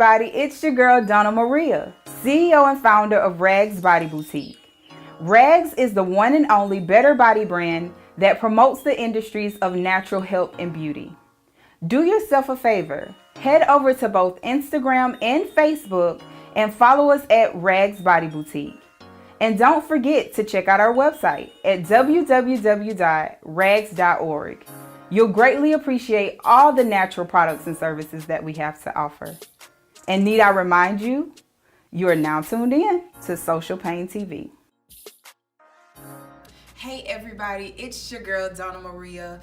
everybody, it's your girl DonnaMaria, CEO and founder of RAGGz Body Boutique. RAGGz is the one and only better body brand that promotes the industries of natural health and beauty. Do yourself a favor, head over to both Instagram and Facebook and follow us at RAGGz Body Boutique. And don't forget to check out our website at www.raggs.org. You'll greatly appreciate all the natural products and services that we have to offer. And need I remind you, you are now tuned in to Social Pain TV. Hey everybody, it's your girl DonnaMaria,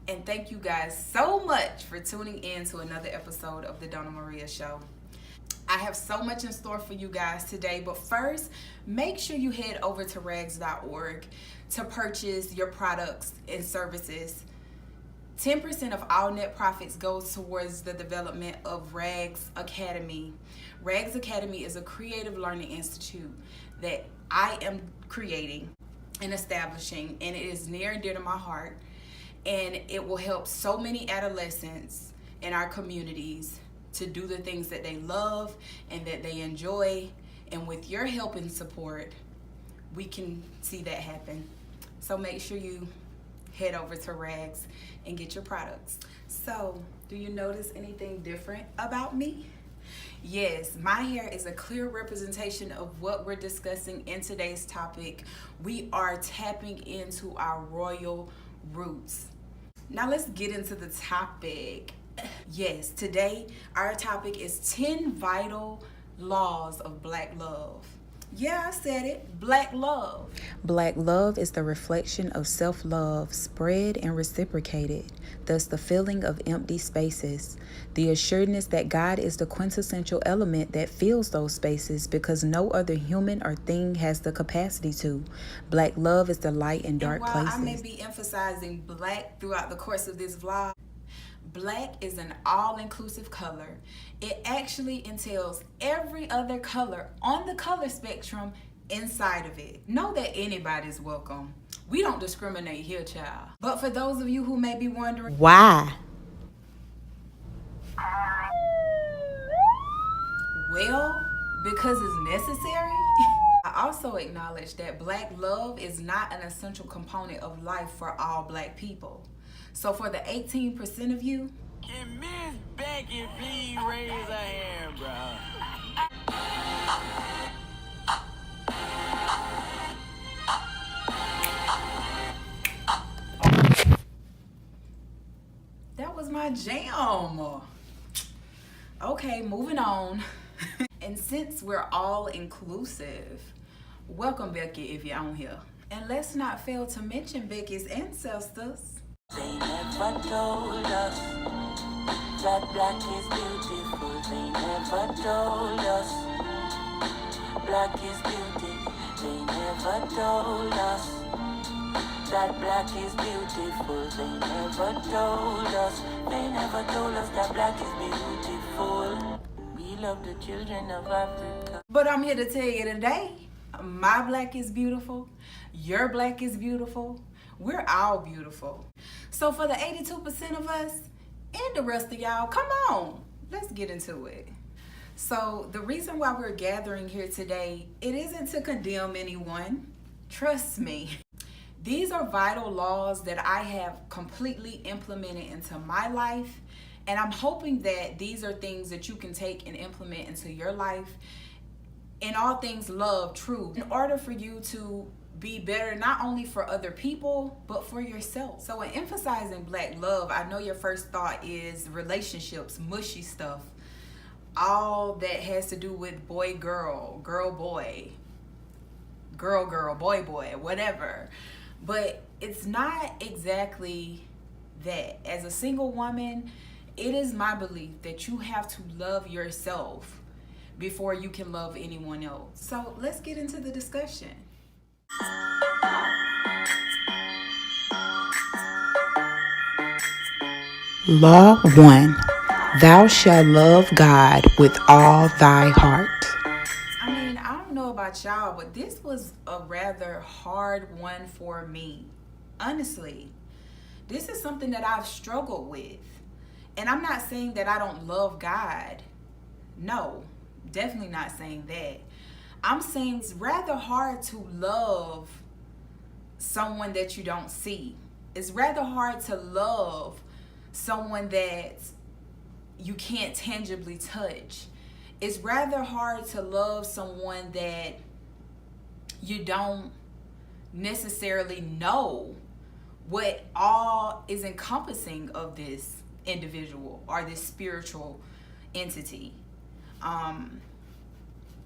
and thank you guys so much for tuning in to another episode of the DonnaMaria Show. I have so much in store for you guys today, but first, make sure you head over to raggs.org to purchase your products and services. 10% of all net profits goes towards the development of RAGGz Academy. RAGGz Academy is a creative learning institute that I am creating and establishing, and it is near and dear to my heart, and it will help so many adolescents in our communities to do the things that they love and that they enjoy, and with your help and support, we can see that happen. So make sure you head over to RAGGz and get your products. So, do you notice anything different about me? Yes, my hair is a clear representation of what we're discussing in today's topic. We are tapping into our royal roots. Now let's get into the topic. Yes, today our topic is 10 vital laws of Black love. Yeah, I said it. Black love. Black love is the reflection of self-love spread and reciprocated, thus the filling of empty spaces, the assuredness that God is the quintessential element that fills those spaces because no other human or thing has the capacity to. Black love is the light in dark places. I may be emphasizing black throughout the course of this vlog, black is an all-inclusive color. It actually entails every other color on the color spectrum inside of it. Know that anybody's welcome. We don't discriminate here, child. But for those of you who may be wondering, why? Well, because it's necessary. I also acknowledge that Black love is not an essential component of life for all Black people. So for the 18% of you, can Miss Becky please raise her hand, bro? that was my jam. Okay, moving on. And since we're all inclusive, welcome Becky if you're on here. And let's not fail to mention Becky's ancestors. They never told us that black is beautiful. They never told us black is beauty. They never told us that black is beautiful. They never told us. They never told us that black is beautiful. We love the children of Africa. But I'm here to tell you today, my black is beautiful. Your black is beautiful. We're all beautiful. So for the 82% of us and the rest of y'all, come on, let's get into it. So the reason why we're gathering here today, it isn't to condemn anyone. Trust me. These are vital laws that I have completely implemented into my life. And I'm hoping that these are things that you can take and implement into your life. In all things love, truth, in order for you to be better not only for other people but for yourself. So in emphasizing Black love, I know your first thought is relationships, mushy stuff, all that has to do with boy girl, girl boy, girl girl, boy boy, whatever. But it's not exactly that. As a single woman, it is my belief that you have to love yourself before you can love anyone else. So let's get into the discussion. Law 1. Thou shalt love God with all thy heart. I mean, I don't know about y'all, but this was a rather hard one for me. Honestly, this is something that I've struggled with. And I'm not saying that I don't love God. No, definitely not saying that. I'm saying it's rather hard to love someone that you don't see. It's rather hard to love someone that you can't tangibly touch. It's rather hard to love someone that you don't necessarily know what all is encompassing of this individual or this spiritual entity.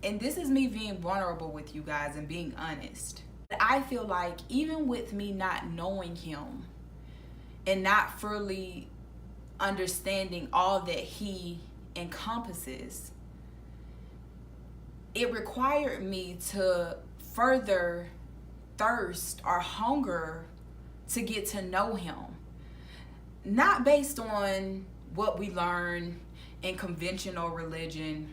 And this is me being vulnerable with you guys and being honest. I feel like even with me not knowing him and not fully understanding all that he encompasses, it required me to further thirst or hunger to get to know him. Not based on what we learn in conventional religion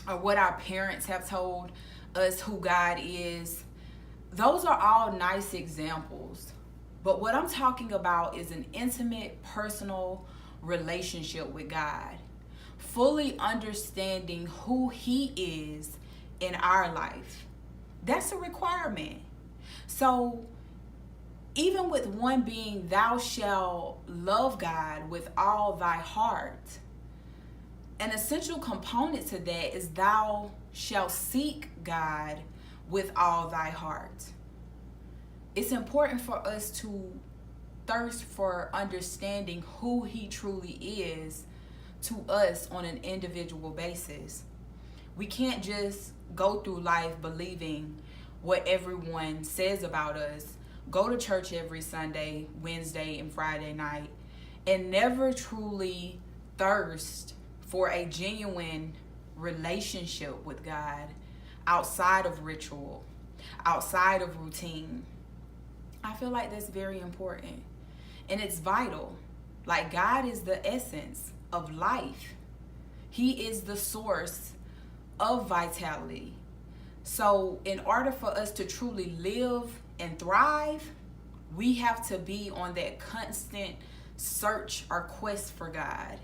or what our parents have told us who God is. Those are all nice examples. But what I'm talking about is an intimate, personal relationship with God. Fully understanding who he is in our life. That's a requirement. So even with one being, thou shalt love God with all thy heart, an essential component to that is thou shalt seek God with all thy heart. It's important for us to thirst for understanding who he truly is to us on an individual basis. We can't just go through life believing what everyone says about us, go to church every Sunday, Wednesday, and Friday night, and never truly thirst for a genuine relationship with God outside of ritual, outside of routine. I feel like that's very important. And it's vital. Like, God is the essence of life. He is the source of vitality. So in order for us to truly live and thrive, we have to be on that constant search or quest for God.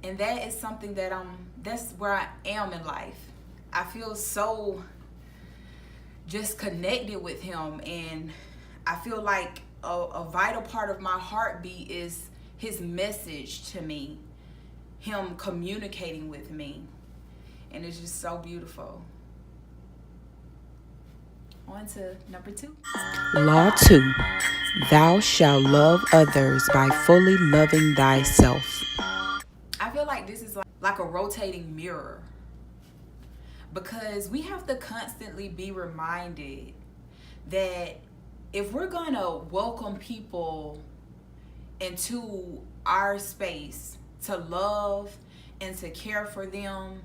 And that is something that that's where I am in life. I feel so just connected with him, and I feel like a vital part of my heartbeat is his message to me, him communicating with me, and it's just so beautiful. On to number 2. Law 2. Thou shalt love others by fully loving thyself. I feel like this is like a rotating mirror, because we have to constantly be reminded that if we're going to welcome people into our space to love and to care for them,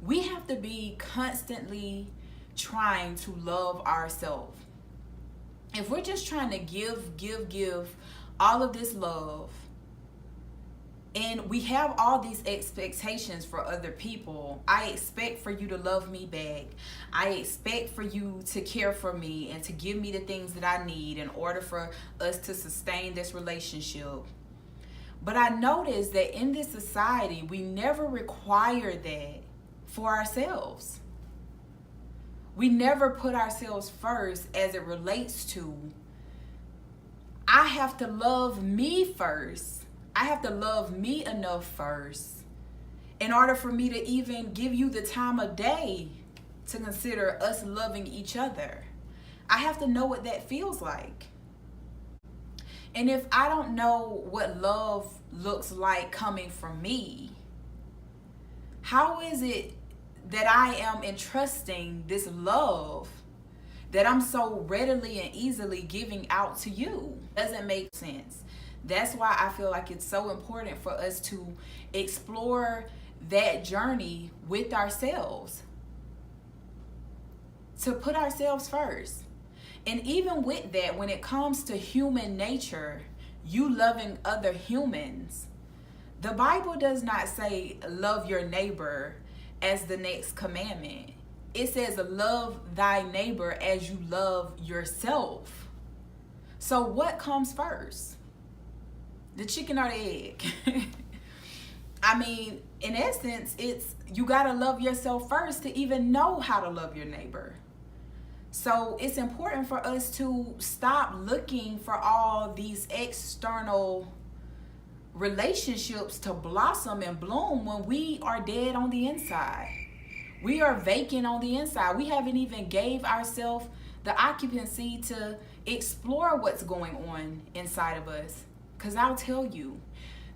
we have to be constantly trying to love ourselves. If we're just trying to give all of this love, and we have all these expectations for other people. I expect for you to love me back. I expect for you to care for me and to give me the things that I need in order for us to sustain this relationship. But I noticed that in this society, we never require that for ourselves. We never put ourselves first as it relates to, I have to love me first. I have to love me enough first in order for me to even give you the time of day to consider us loving each other. I have to know what that feels like. And if I don't know what love looks like coming from me, how is it that I am entrusting this love that I'm so readily and easily giving out to you? Doesn't make sense. That's why I feel like it's so important for us to explore that journey with ourselves, to put ourselves first. And even with that, when it comes to human nature, you loving other humans, the Bible does not say love your neighbor as the next commandment. It says love thy neighbor as you love yourself. So what comes first? The chicken or the egg? I mean, in essence, it's you got to love yourself first to even know how to love your neighbor. So it's important for us to stop looking for all these external relationships to blossom and bloom when we are dead on the inside. We are vacant on the inside. We haven't even gave ourselves the occupancy to explore what's going on inside of us. Because I'll tell you,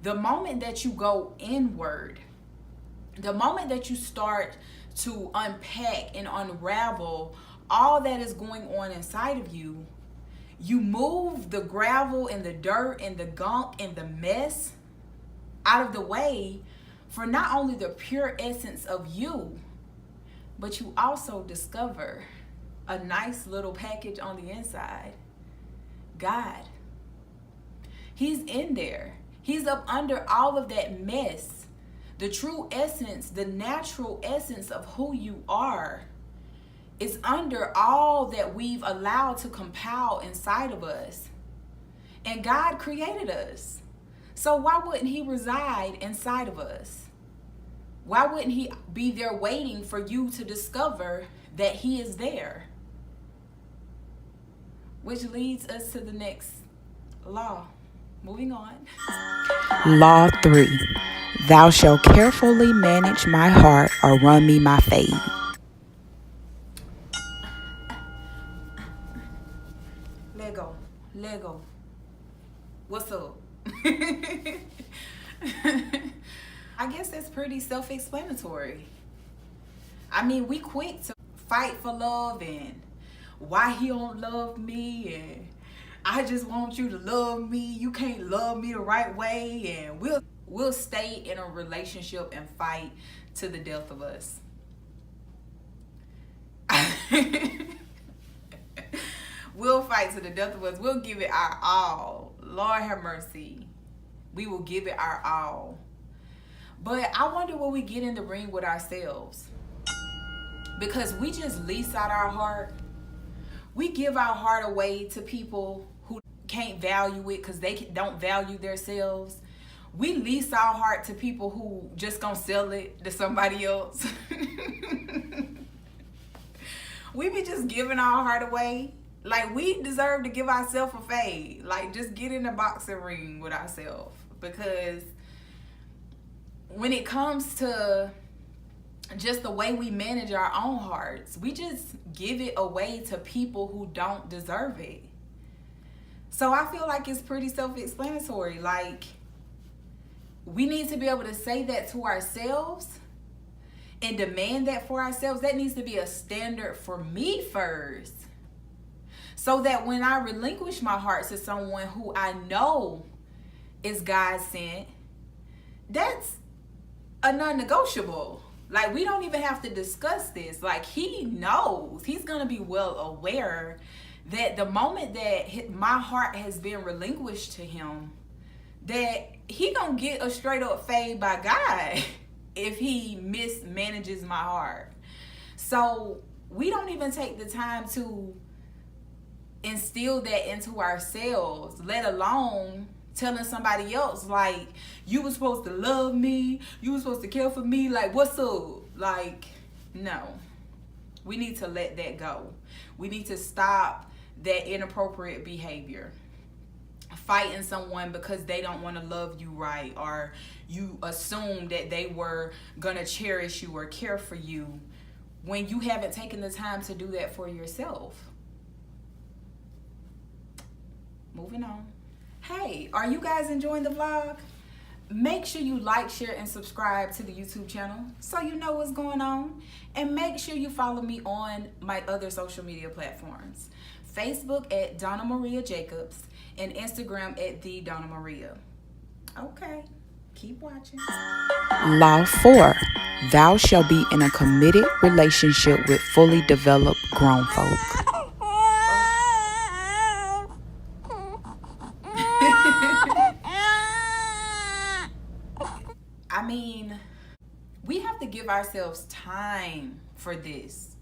the moment that you go inward, the moment that you start to unpack and unravel all that is going on inside of you, you move the gravel and the dirt and the gunk and the mess out of the way for not only the pure essence of you, but you also discover a nice little package on the inside. God. He's in there. He's up under all of that mess. The true essence, the natural essence of who you are is under all that we've allowed to compile inside of us. And God created us. So why wouldn't he reside inside of us? Why wouldn't he be there waiting for you to discover that he is there? Which leads us to the next law. Moving on. Law 3. Thou shalt carefully manage my heart or run me my fade. Lego. What's up? I guess that's pretty self-explanatory. I mean, we quick to fight for love and why he don't love me and I just want you to love me. You can't love me the right way, and we'll stay in a relationship and fight to the death of us. We'll fight to the death of us. We'll give it our all. Lord have mercy. We will give it our all. But I wonder when we get in the ring with ourselves, because we just lease out our heart. We give our heart away to people who can't value it because they don't value themselves. We lease our heart to people who just gonna sell it to somebody else. We be just giving our heart away. Like, we deserve to give ourselves a fade. Like, just get in a boxing ring with ourselves. Because when it comes to just the way we manage our own hearts, we just give it away to people who don't deserve it. So I feel like it's pretty self-explanatory. Like, we need to be able to say that to ourselves and demand that for ourselves. That needs to be a standard for me first. So that when I relinquish my heart to someone who I know is God sent, that's a non-negotiable. Like, we don't even have to discuss this. Like, he knows. He's going to be well aware that the moment that my heart has been relinquished to him, that he going to get a straight up fade by God if he mismanages my heart. So we don't even take the time to instill that into ourselves, let alone telling somebody else, like, you were supposed to love me, you were supposed to care for me, like, what's up? Like, no. We need to let that go. We need to stop that inappropriate behavior. Fighting someone because they don't want to love you right, or you assume that they were gonna cherish you or care for you when you haven't taken the time to do that for yourself. Moving on. Hey, are you guys enjoying the vlog? Make sure you like, share, and subscribe to the YouTube channel so you know what's going on. And make sure you follow me on my other social media platforms. Facebook at DonnaMaria Jacobs and Instagram at the DonnaMaria. Okay, keep watching. Law 4. Thou shalt be in a committed relationship with fully developed grown folk. I mean, we have to give ourselves time for this.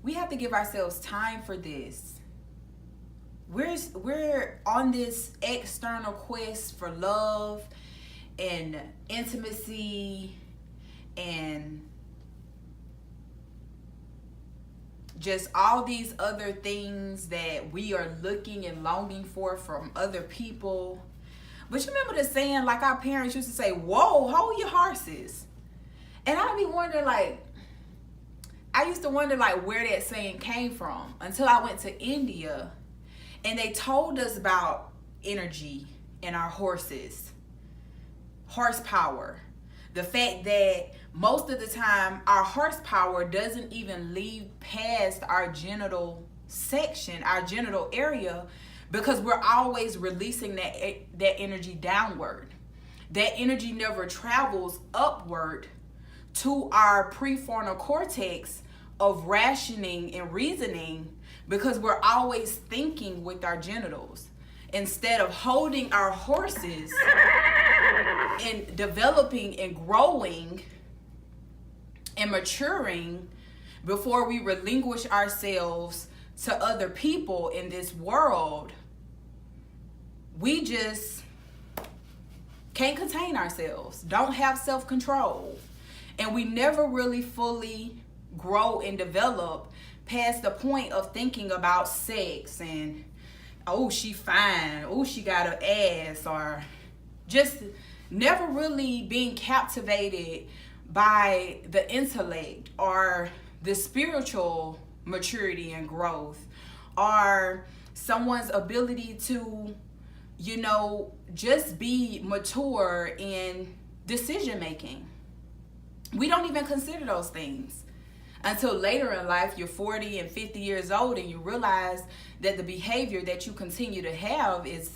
We have to give ourselves time for this. We're on this external quest for love and intimacy and just all these other things that we are looking and longing for from other people. But you remember the saying, like our parents used to say, whoa, hold your horses. And I'd be wondering, like, I used to wonder, like, where that saying came from until I went to India and they told us about energy and our horses, horsepower. The fact that most of the time our horsepower doesn't even leave past our genital section, our genital area, because we're always releasing that energy downward. That energy never travels upward to our prefrontal cortex of rationing and reasoning, because we're always thinking with our genitals instead of holding our horses and developing and growing and maturing before we relinquish ourselves to other people in this world. We just can't contain ourselves, don't have self-control, and we never really fully grow and develop past the point of thinking about sex and, oh, she fine, oh, she got an ass, or just never really being captivated by the intellect or the spiritual maturity and growth, or someone's ability to, you know, just be mature in decision making. We don't even consider those things until later in life. You're 40 and 50 years old and you realize that the behavior that you continue to have is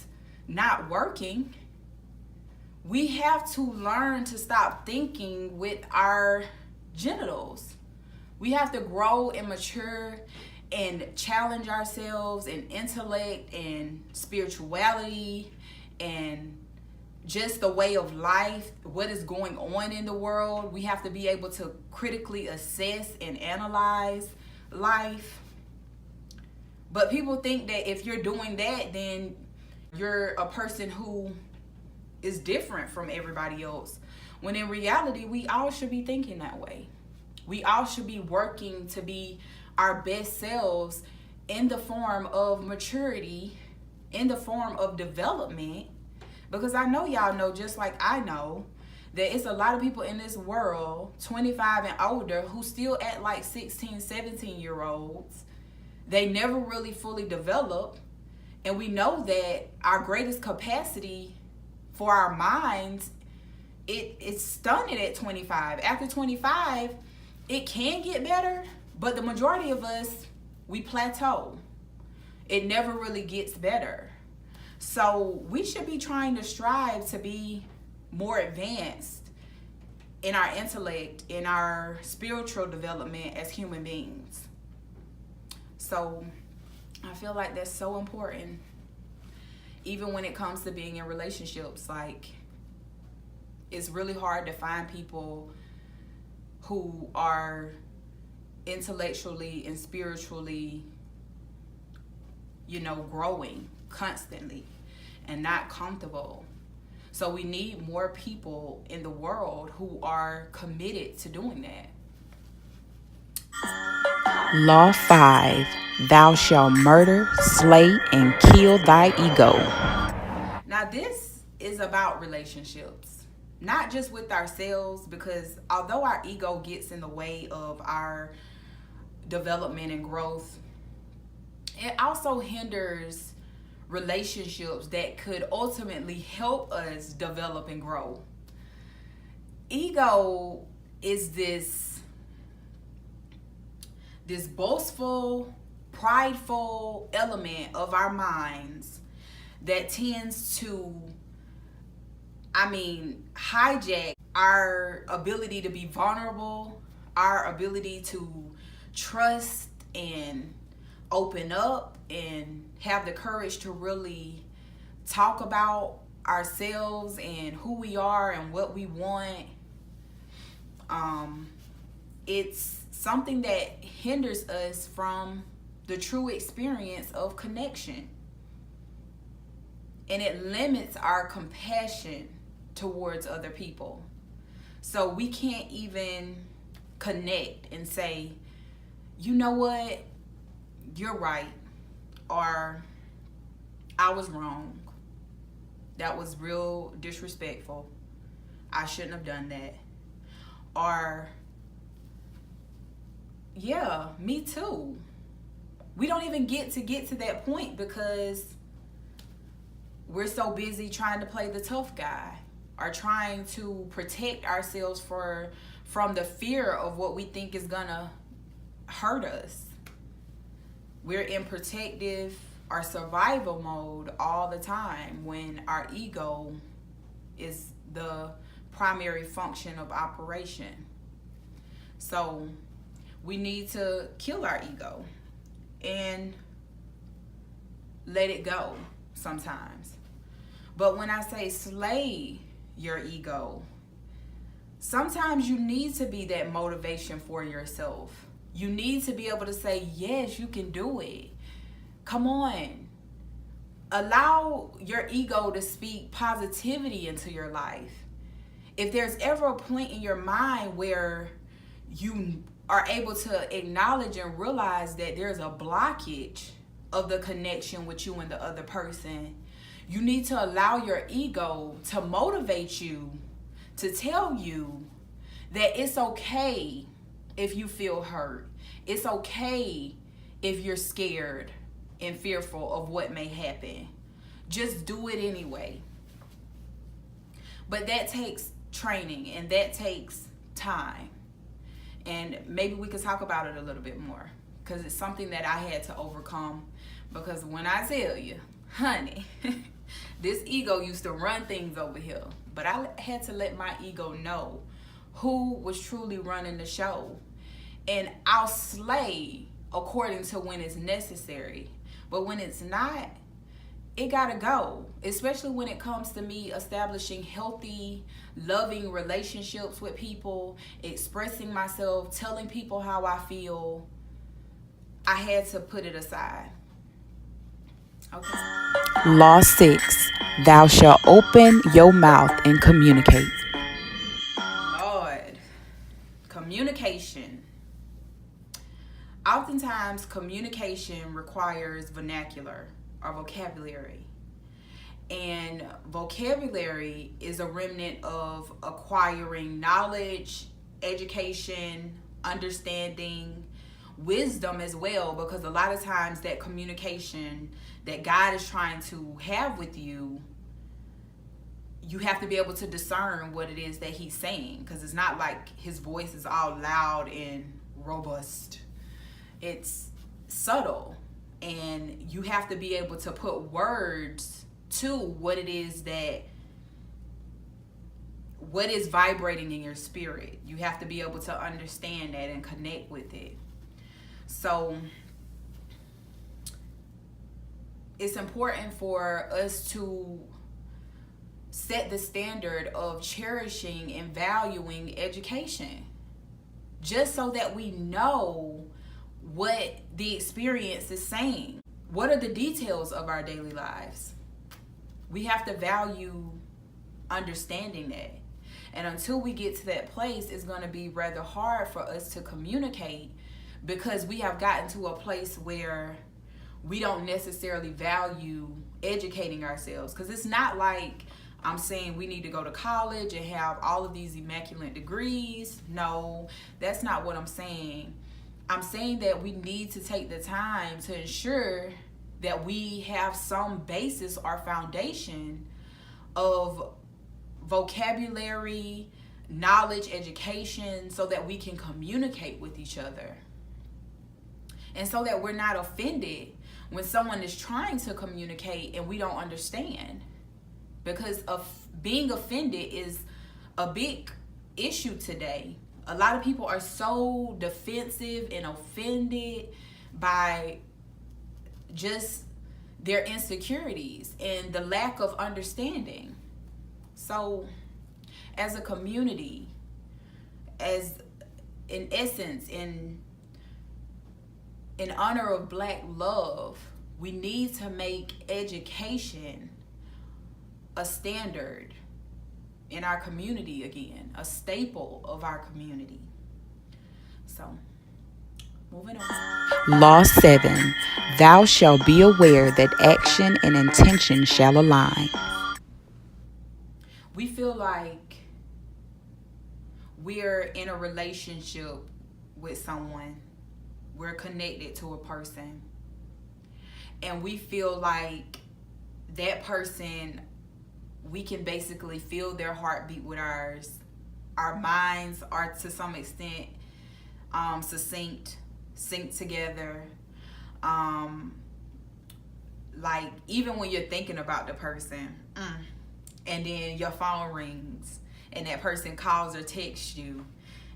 not working. We have to learn to stop thinking with our genitals. We have to grow and mature and challenge ourselves in intellect and spirituality and just the way of life, what is going on in the world. We have to be able to critically assess and analyze life. But people think that if you're doing that, then you're a person who is different from everybody else. When in reality, we all should be thinking that way. We all should be working to be our best selves in the form of maturity, in the form of development. Because I know y'all know, just like I know, that it's a lot of people in this world, 25 and older, who still act like 16, 17-year-olds. They never really fully develop. And we know that our greatest capacity for our minds, it's stunted at 25. After 25, it can get better, but the majority of us, we plateau. It never really gets better. So we should be trying to strive to be more advanced in our intellect, in our spiritual development as human beings. So I feel like that's so important. Even when it comes to being in relationships, like, it's really hard to find people who are intellectually and spiritually, you know, growing constantly and not comfortable. So we need more people in the world who are committed to doing that. Law 5. Thou shalt murder, slay, and kill thy ego. Now this is about relationships, not just with ourselves, because although our ego gets in the way of our development and growth, it also hinders relationships that could ultimately help us develop and grow. Ego is this boastful, prideful element of our minds that tends to, hijack our ability to be vulnerable, our ability to trust and open up and have the courage to really talk about ourselves and who we are and what we want. It's something that hinders us from the true experience of connection. And it limits our compassion towards other people. So we can't even connect and say, you know what, you're right, or I was wrong. That was real disrespectful. I shouldn't have done that. Or, yeah, me too. We don't even get to that point because we're so busy trying to play the tough guy or trying to protect ourselves from the fear of what we think is gonna hurt us. We're in protective or survival mode all the time when our ego is the primary function of operation. So we need to kill our ego and let it go sometimes. But when I say slay your ego, sometimes you need to be that motivation for yourself. You need to be able to say, yes, you can do it. Come on. Allow your ego to speak positivity into your life. If there's ever a point in your mind where you are able to acknowledge and realize that there's a blockage of the connection with you and the other person, you need to allow your ego to motivate you, to tell you that it's okay if you feel hurt. It's okay if you're scared and fearful of what may happen. Just do it anyway. But that takes training and that takes time. And maybe we could talk about it a little bit more because it's something that I had to overcome. Because when I tell you, honey, this ego used to run things over here. But I had to let my ego know who was truly running the show. And I'll slay according to when it's necessary. But when it's not, it gotta go. Especially when it comes to me establishing healthy, loving relationships with people, expressing myself, telling people how I feel. I had to put it aside. Okay. Law 6. Thou shalt open your mouth and communicate. Lord. Communication. Oftentimes, communication requires vernacular or vocabulary. And vocabulary is a remnant of acquiring knowledge, education, understanding, wisdom as well, because a lot of times that communication that God is trying to have with you, you have to be able to discern what it is that he's saying, because it's not like his voice is all loud and robust. It's subtle, and you have to be able to put words to what it is what is vibrating in your spirit. You have to be able to understand that and connect with it. So it's important for us to set the standard of cherishing and valuing education, just so that we know what the experience is saying. What are the details of our daily lives? We have to value understanding that. And until we get to that place, it's going to be rather hard for us to communicate, because we have gotten to a place where we don't necessarily value educating ourselves. Because it's not like I'm saying we need to go to college and have all of these immaculate degrees. No, that's not what I'm saying. I'm saying that we need to take the time to ensure that we have some basis or foundation of vocabulary, knowledge, education, so that we can communicate with each other. And so that we're not offended when someone is trying to communicate and we don't understand. Because of being offended is a big issue today. A lot of people are so defensive and offended by just their insecurities and the lack of understanding. So as a community, as in essence, in honor of Black love, we need to make education a standard in our community again, a staple of our community. So, moving on. Law 7. Thou shalt be aware that action and intention shall align. We feel like we're in a relationship with someone. We're connected to a person. And we feel like that person, we can basically feel their heartbeat with ours. Our minds are to some extent synced together. Like even when you're thinking about the person, and then your phone rings and that person calls or texts you,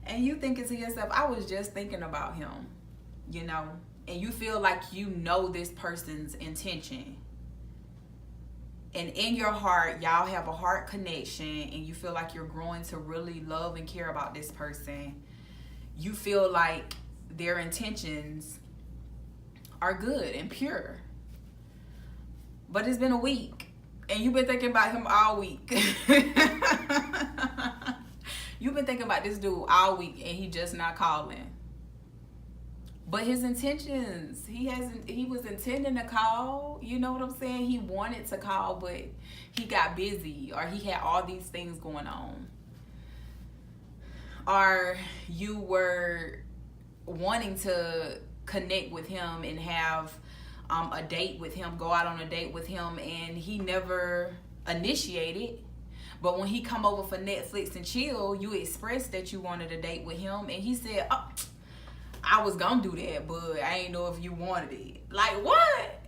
and you thinking to yourself, I was just thinking about him, you know, and you feel like you know this person's intention. And in your heart, y'all have a heart connection, and you feel like you're growing to really love and care about this person. You feel like their intentions are good and pure. But it's been a week, and you've been thinking about him all week. You've been thinking about this dude all week, and he just not calling. But his intentions, he was intending to call, you know what I'm saying? He wanted to call, but he got busy, or he had all these things going on. Or you were wanting to connect with him and have a date with him, go out on a date with him, and he never initiated. But when he come over for Netflix and chill, you expressed that you wanted a date with him, and he said, oh, I was gonna do that, but I ain't know if you wanted it. Like, what?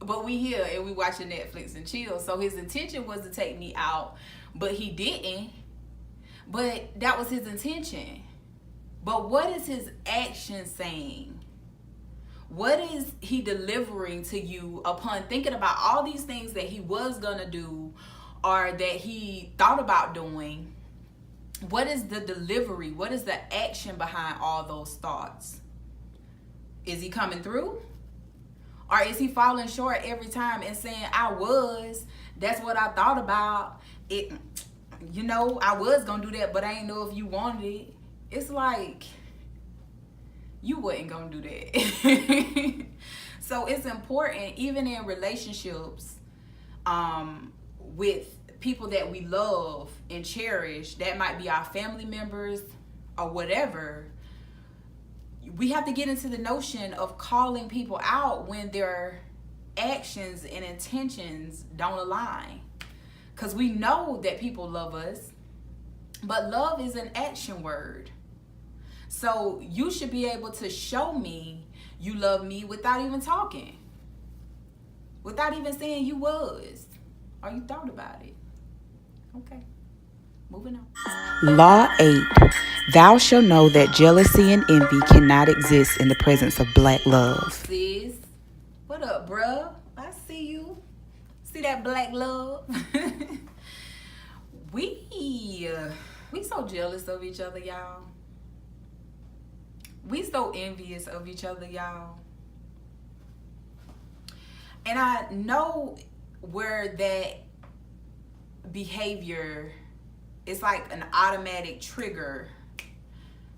But we here and we watching Netflix and chill. So his intention was to take me out, but he didn't. But that was his intention. But what is his action saying? What is he delivering to you upon thinking about all these things that he was gonna do or that he thought about doing? What is the delivery? What is the action behind all those thoughts? Is he coming through? Or is he falling short every time and saying, that's what I thought about it, you know, I was gonna do that, but I ain't know if you wanted it. It's like, you wasn't gonna do that. So it's important, even in relationships, with people that we love and cherish, that might be our family members or whatever, we have to get into the notion of calling people out when their actions and intentions don't align. Because we know that people love us, but love is an action word. So you should be able to show me you love me without even talking, without even saying you was, or you thought about it. Okay, moving on. Law 8. Thou shalt know that jealousy and envy cannot exist in the presence of black love. Sis, what up, bruh? I see you. See that black love? We so jealous of each other, y'all. We so envious of each other, y'all. And I know where that behavior is like an automatic trigger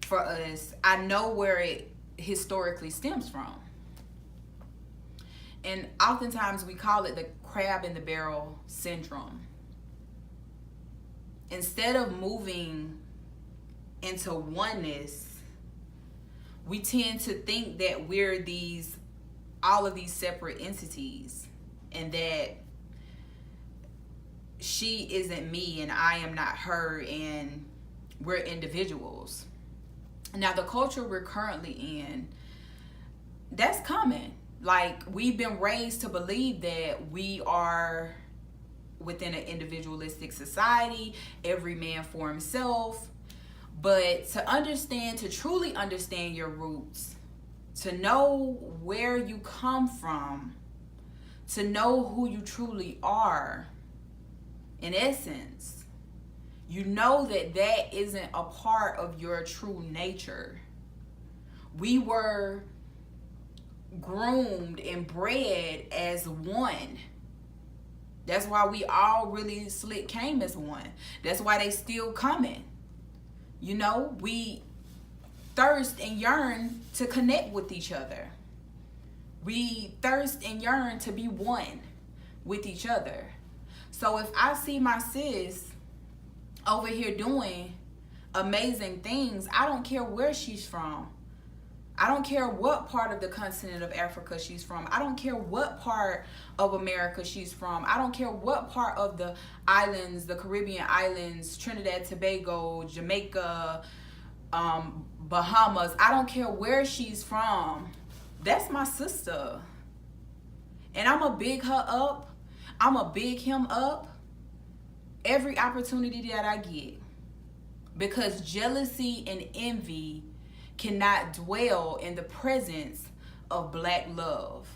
for us. I know where it historically stems from. And oftentimes we call it the crab in the barrel syndrome. Instead of moving into oneness, we tend to think that we're all of these separate entities, and that she isn't me and I am not her, and we're individuals. Now, the culture we're currently in, that's common. Like, we've been raised to believe that we are within an individualistic society, every man for himself. But to truly understand your roots, to know where you come from, to know who you truly are, in essence, you know that isn't a part of your true nature. We were groomed and bred as one. That's why we all really slick came as one. That's why they still coming. You know, we thirst and yearn to connect with each other. We thirst and yearn to be one with each other. So if I see my sis over here doing amazing things, I don't care where she's from. I don't care what part of the continent of Africa she's from. I don't care what part of America she's from. I don't care what part of the islands, the Caribbean islands, Trinidad, Tobago, Jamaica, Bahamas. I don't care where she's from. That's my sister. And I'm going to big her up. I'm going to big him up every opportunity that I get. Because jealousy and envy cannot dwell in the presence of black love.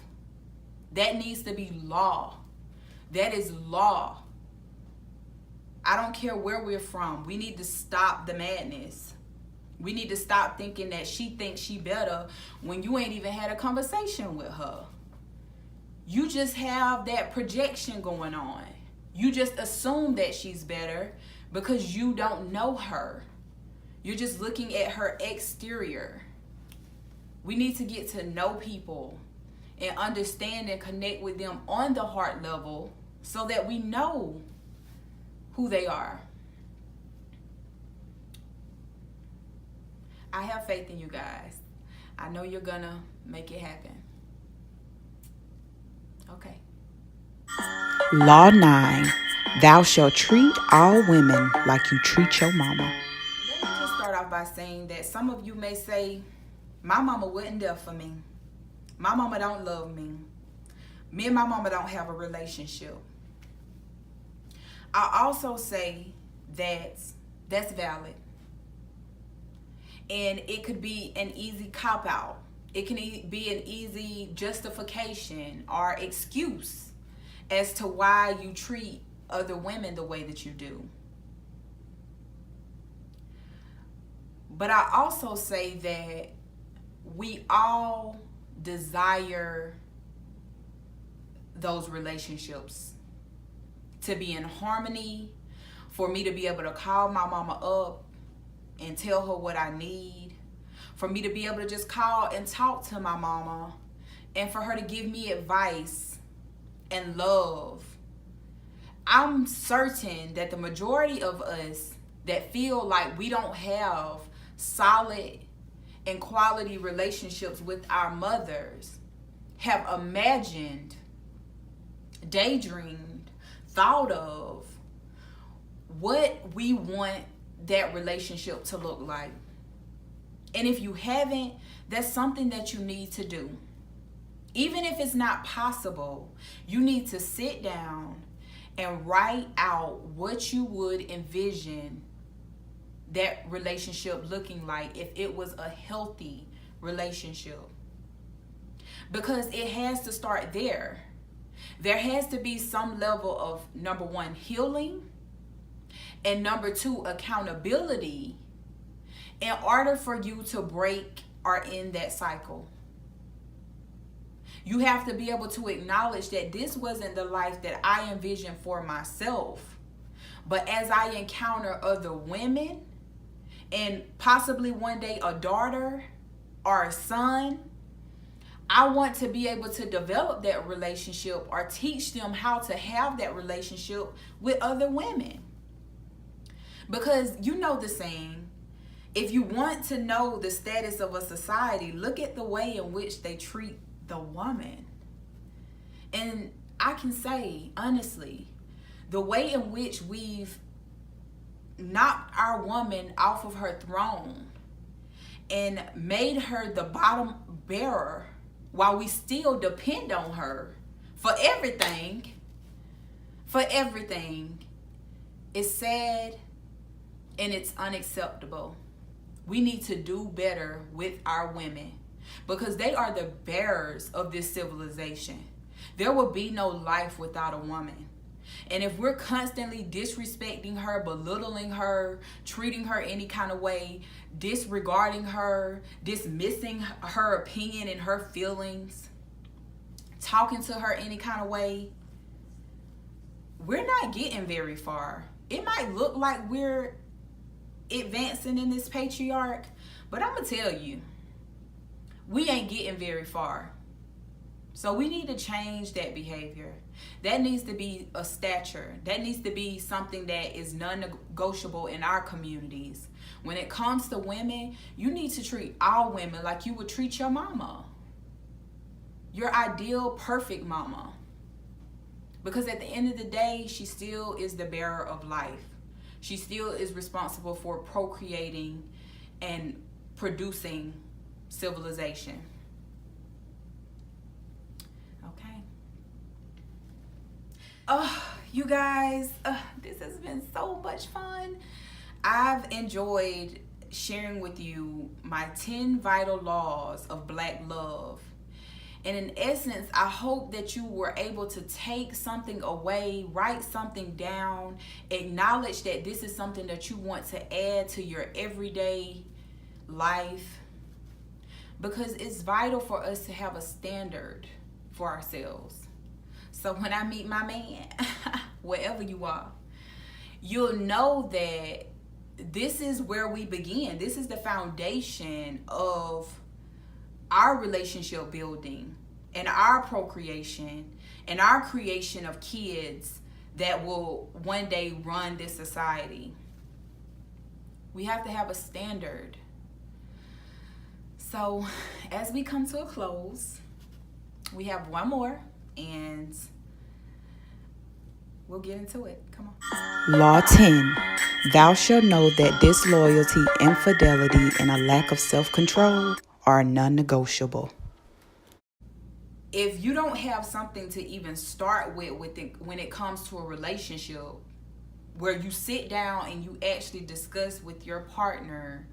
That needs to be law. That is law. I don't care where we're from. We need to stop the madness. We need to stop thinking that she thinks she better when you ain't even had a conversation with her. You just have that projection going on. You just assume that she's better because you don't know her. You're just looking at her exterior. We need to get to know people and understand and connect with them on the heart level so that we know who they are. I have faith in you guys. I know you're gonna make it happen. Okay. Law 9. Thou shalt treat all women like you treat your mama. Let me just start off by saying that some of you may say, my mama wasn't there for me. My mama don't love me. Me and my mama don't have a relationship. I also say that that's valid. And it could be an easy cop-out. It can be an easy justification or excuse as to why you treat other women the way that you do. But I also say that we all desire those relationships to be in harmony, for me to be able to call my mama up and tell her what I need, for me to be able to just call and talk to my mama, and for her to give me advice and love. I'm certain that the majority of us that feel like we don't have solid and quality relationships with our mothers have imagined, daydreamed, thought of what we want that relationship to look like. And if you haven't, that's something that you need to do. Even if it's not possible, you need to sit down and write out what you would envision that relationship looking like if it was a healthy relationship. Because it has to start there. There has to be some level of, number one, healing, and number two, accountability, in order for you to break or end that cycle. You have to be able to acknowledge that this wasn't the life that I envisioned for myself. But as I encounter other women, and possibly one day a daughter or a son, I want to be able to develop that relationship or teach them how to have that relationship with other women. Because you know the saying, if you want to know the status of a society, look at the way in which they treat the woman. And I can say, honestly, the way in which we've knocked our woman off of her throne and made her the bottom bearer while we still depend on her for everything, is sad and it's unacceptable. We need to do better with our women because they are the bearers of this civilization. There will be no life without a woman. And if we're constantly disrespecting her, belittling her, treating her any kind of way, disregarding her, dismissing her opinion and her feelings, talking to her any kind of way, we're not getting very far. It might look like we're advancing in this patriarch, but I'm gonna tell you, we ain't getting very far. So we need to change that behavior. That needs to be a stature. That needs to be something that is non-negotiable in our communities. When it comes to women, you need to treat all women like you would treat your mama. Your ideal, perfect mama. Because at the end of the day, she still is the bearer of life. She still is responsible for procreating and producing civilization. Okay. Oh, you guys, this has been so much fun. I've enjoyed sharing with you my 10 vital laws of Black love. And in essence, I hope that you were able to take something away, write something down, acknowledge that this is something that you want to add to your everyday life. Because it's vital for us to have a standard for ourselves. So when I meet my man, wherever you are, you'll know that this is where we begin. This is the foundation of our relationship building and our procreation and our creation of kids that will one day run this society. We have to have a standard. So as we come to a close, we have one more and we'll get into it. Come on. Law 10. Thou shalt know that disloyalty, infidelity, and a lack of self-control are non-negotiable. If you don't have something to even start with when it comes to a relationship where you sit down and you actually discuss with your partner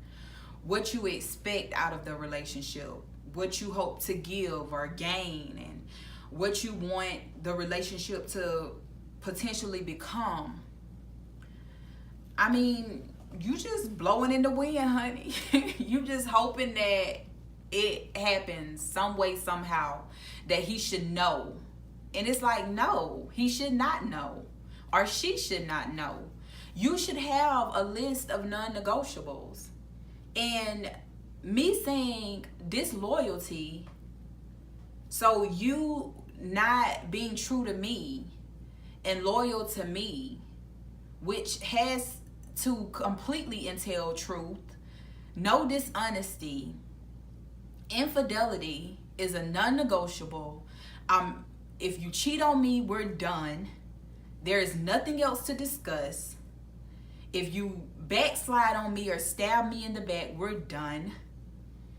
what you expect out of the relationship, what you hope to give or gain, and what you want the relationship to potentially become, I mean, you just blowing in the wind, honey. You just hoping that it happens some way, somehow, that he should know. And it's like, no, he should not know, or she should not know. You should have a list of non-negotiables. And me saying disloyalty, so you not being true to me and loyal to me, which has to completely entail truth, no dishonesty, infidelity is a non-negotiable. If you cheat on me, we're done. There is nothing else to discuss. If you backslide on me or stab me in the back, we're done.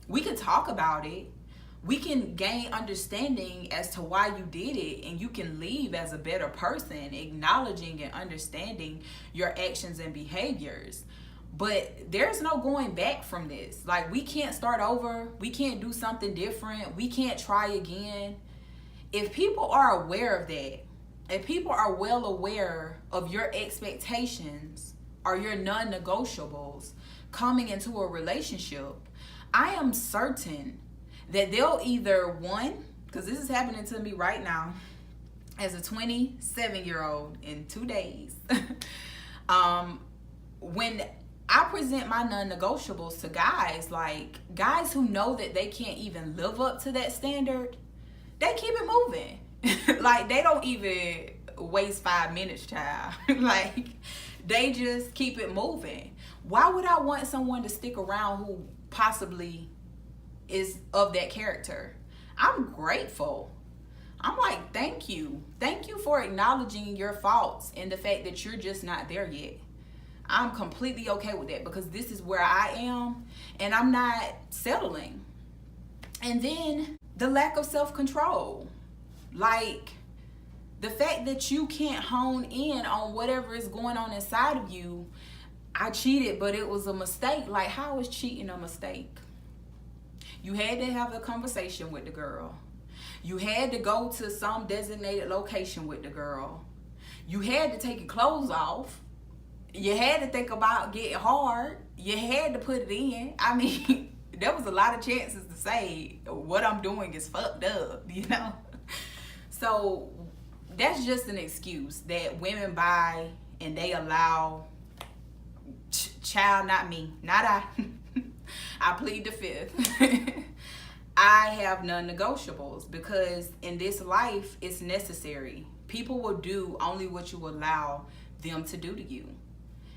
We can talk about it. We can gain understanding as to why you did it, and you can leave as a better person, acknowledging and understanding your actions and behaviors. But there's no going back from this. Like, we can't start over. We can't do something different. We can't try again. If people are aware of that, if people are well aware of your expectations or your non-negotiables coming into a relationship, I am certain that they'll either, one, because this is happening to me right now as a 27-year-old in 2 days, when I present my non-negotiables to guys, like guys who know that they can't even live up to that standard, they keep it moving. Like, they don't even waste 5 minutes, child. Like, they just keep it moving. Why would I want someone to stick around who possibly is of that character? I'm grateful. I'm like, thank you. Thank you for acknowledging your faults and the fact that you're just not there yet. I'm completely okay with that, because this is where I am and I'm not settling. And then the lack of self-control. Like, the fact that you can't hone in on whatever is going on inside of you. I cheated, but it was a mistake. Like, how is cheating a mistake? You had to have a conversation with the girl. You had to go to some designated location with the girl. You had to take your clothes off. You had to think about getting hard. You had to put it in. I mean, there was a lot of chances to say what I'm doing is fucked up, you know? So that's just an excuse that women buy, and they allow child, not me, not I. I plead the fifth. I have non-negotiables, because in this life it's necessary. People will do only what you allow them to do to you.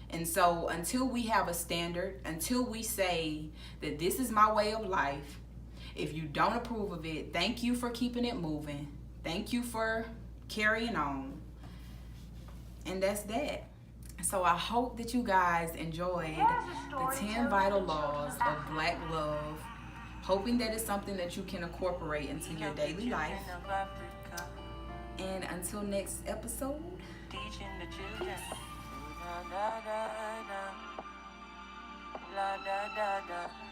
And so until we have a standard, until we say that this is my way of life, if you don't approve of it, thank you for keeping it moving. Thank you for carrying on. And that's that. So I hope that you guys enjoyed the 10 vital laws of Black love, hoping that it's something that you can incorporate into your daily life. And until next episode, Teaching the children. La da da da. La da da da.